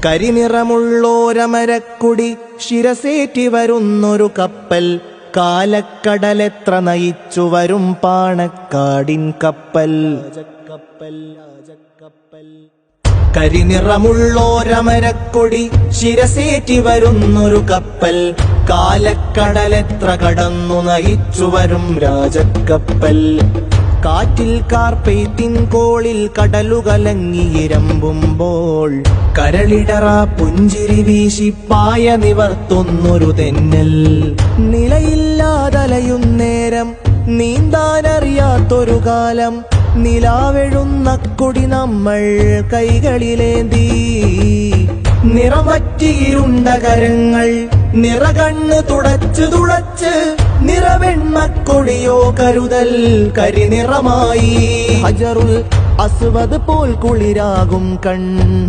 കരിനിറമുള്ളോരമരക്കുടി ശിരസേറ്റി വരുന്നൊരു കപ്പൽ, കാലക്കടലെത്ര നയിച്ചു വരും പാണക്കാടിൻ കപ്പൽ. കരിനിറമുള്ളോരമരക്കൊടി ശിരസേറ്റി വരുന്നൊരു കപ്പൽ, കാലക്കടലെത്ര കടന്നു നയിച്ചു വരും രാജക്കപ്പൽ. കാറ്റിൽ കാർപ്പെയ്ത്തിൻ കോളിൽ കടലുകലങ്ങിയിരമ്പുമ്പോൾ, കരളിടറ പുഞ്ചിരി വീശി പായ നിവർത്തുന്നൊരു തെന്നൽ. നിലയില്ലാതലയും നേരം നീന്താനറിയാത്തൊരു കാലം, നിലാവെഴുന്ന കൊടി നമ്മൾ കൈകളിലേന്തി. നിറമറ്റിയിരുണ്ട കരങ്ങൾ നിറകണ്ണ് തുടച്ച് തുടച്ച്, നിറവെണ്മക്കൊടിയോ കരുതൽ കരിനിറമായി. ഹജറുൽ അസ്വദ് പോൽ കുളിരാകും